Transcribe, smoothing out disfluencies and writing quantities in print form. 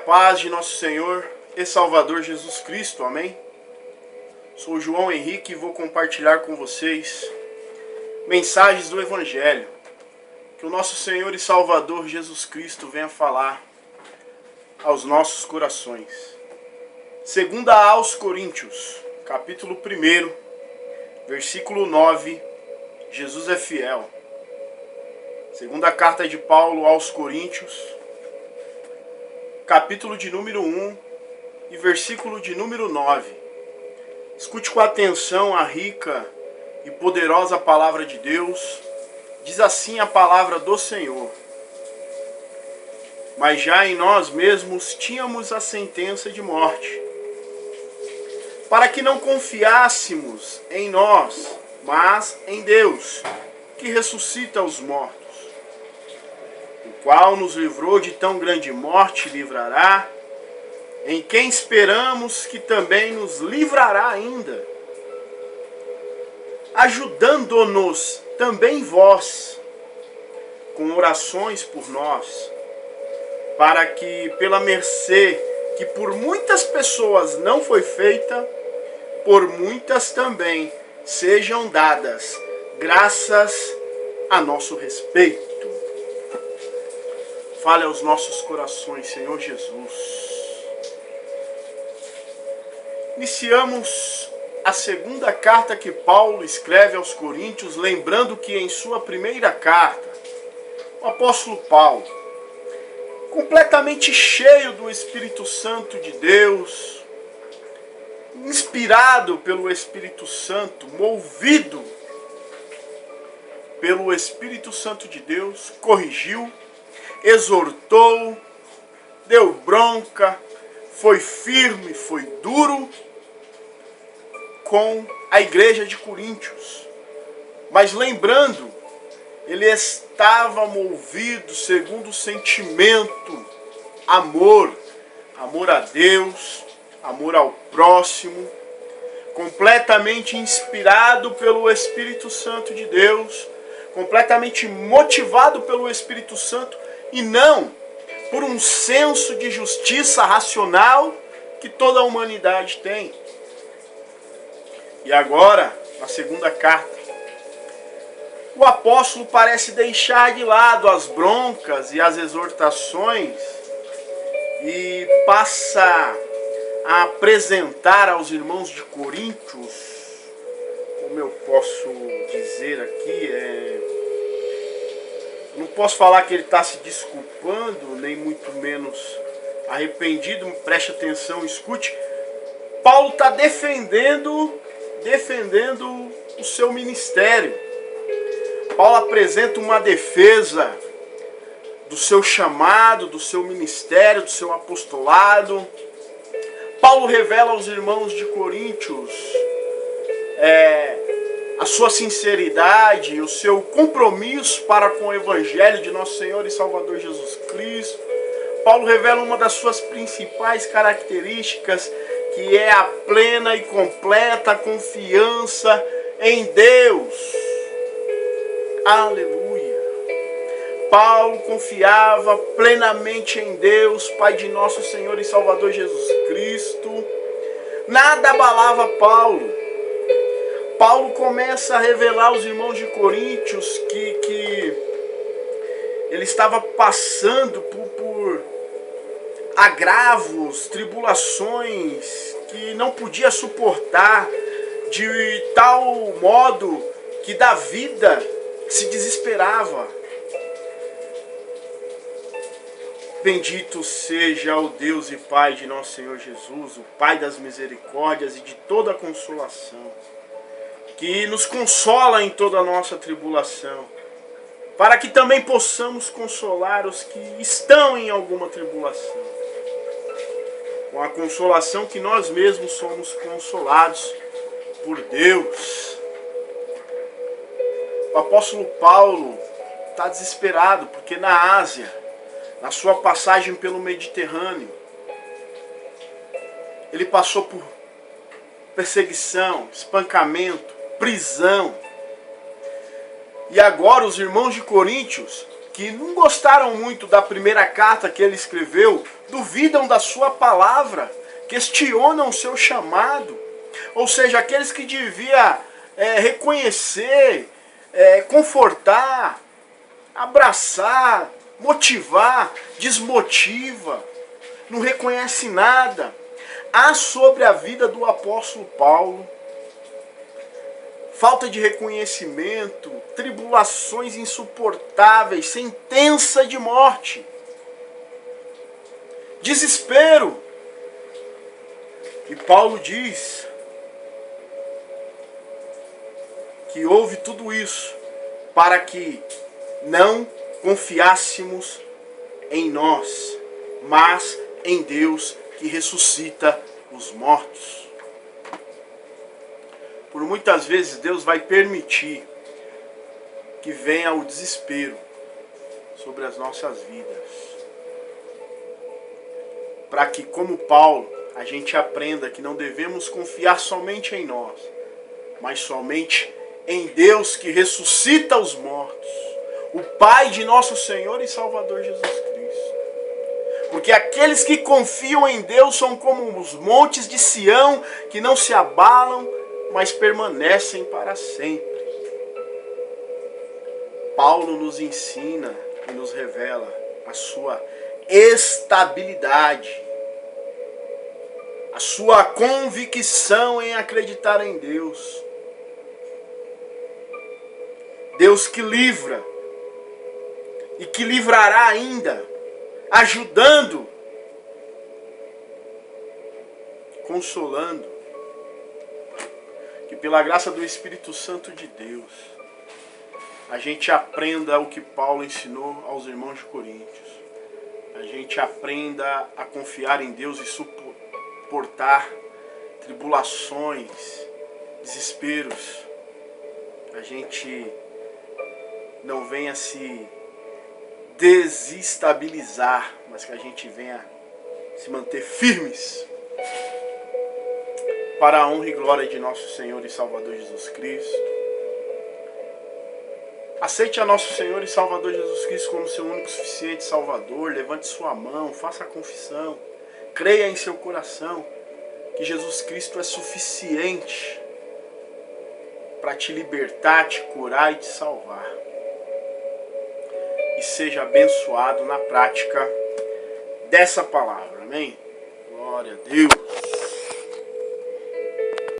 paz de nosso Senhor e Salvador Jesus Cristo, amém? Sou o João Henrique e vou compartilhar com vocês mensagens do Evangelho. Que o nosso Senhor e Salvador Jesus Cristo venha falar aos nossos corações. Segunda aos Coríntios, capítulo 1, versículo 9, Jesus é fiel. Segunda carta de Paulo aos Coríntios, capítulo de número 1 e versículo de número 9. Escute com atenção a rica e poderosa palavra de Deus. Diz assim a palavra do Senhor: mas já em nós mesmos tínhamos a sentença de morte, para que não confiássemos em nós, mas em Deus, que ressuscita os mortos, o qual nos livrou de tão grande morte, livrará, em quem esperamos que também nos livrará ainda, ajudando-nos também vós, com orações por nós, para que pela mercê que por muitas pessoas não foi feita, por muitas também sejam dadas graças a nosso respeito. Fale aos nossos corações, Senhor Jesus. Iniciamos a segunda carta que Paulo escreve aos Coríntios, lembrando que em sua primeira carta, o apóstolo Paulo, completamente cheio do Espírito Santo de Deus, inspirado pelo Espírito Santo, movido pelo Espírito Santo de Deus, corrigiu, exortou, deu bronca, foi firme, foi duro com a igreja de Coríntios. Mas lembrando, ele estava movido segundo o sentimento, amor a Deus, amor ao próximo, completamente inspirado pelo Espírito Santo de Deus, completamente motivado pelo Espírito Santo e não por um senso de justiça racional que toda a humanidade tem. E agora, na segunda carta, o apóstolo parece deixar de lado as broncas e as exortações e passa a apresentar aos irmãos de Coríntios, como eu posso dizer aqui, eu não posso falar que ele está se desculpando, nem muito menos arrependido, preste atenção, escute. Paulo está defendendo o seu ministério. Paulo apresenta uma defesa do seu chamado, do seu ministério, do seu apostolado. Paulo revela aos irmãos de Coríntios a sua sinceridade, o seu compromisso para com o Evangelho de nosso Senhor e Salvador Jesus Cristo. Paulo revela uma das suas principais características, que é a plena e completa confiança em Deus. Aleluia! Paulo confiava plenamente em Deus, Pai de nosso Senhor e Salvador Jesus Cristo. Nada abalava Paulo. Paulo começa a revelar aos irmãos de Coríntios que ele estava passando por agravos, tribulações que não podia suportar, de tal modo que da vida se desesperava. Bendito seja o Deus e Pai de nosso Senhor Jesus, o Pai das misericórdias e de toda a consolação, que nos consola em toda a nossa tribulação, para que também possamos consolar os que estão em alguma tribulação, com a consolação que nós mesmos somos consolados por Deus. O apóstolo Paulo está desesperado, porque na Ásia, na sua passagem pelo Mediterrâneo, ele passou por perseguição, espancamento, prisão. E agora os irmãos de Coríntios, que não gostaram muito da primeira carta que ele escreveu, duvidam da sua palavra, questionam o seu chamado. Ou seja, aqueles que devia reconhecer, confortar, abraçar, motivar, desmotiva, não reconhece nada. Há sobre a vida do apóstolo Paulo falta de reconhecimento, tribulações insuportáveis, sentença de morte, desespero. E Paulo diz que houve tudo isso para que não confiássemos em nós, mas em Deus que ressuscita os mortos. Por muitas vezes Deus vai permitir que venha o desespero sobre as nossas vidas, para que, como Paulo, a gente aprenda que não devemos confiar somente em nós, mas somente em Deus que ressuscita os mortos, o Pai de nosso Senhor e Salvador Jesus Cristo. Porque aqueles que confiam em Deus são como os montes de Sião, que não se abalam, mas permanecem para sempre. Paulo nos ensina e nos revela a sua estabilidade, a sua convicção em acreditar em Deus. Deus que livra e que livrará ainda, ajudando, consolando. Que pela graça do Espírito Santo de Deus, a gente aprenda o que Paulo ensinou aos irmãos de Coríntios. A gente aprenda a confiar em Deus e suportar tribulações, desesperos. A gente não venha se desestabilizar, mas que a gente venha se manter firmes para a honra e glória de nosso Senhor e Salvador Jesus Cristo. Aceite a nosso Senhor e Salvador Jesus Cristo como seu único suficiente Salvador. Levante sua mão, faça a confissão. Creia em seu coração que Jesus Cristo é suficiente para te libertar, te curar e te salvar. E seja abençoado na prática dessa palavra. Amém? Glória a Deus.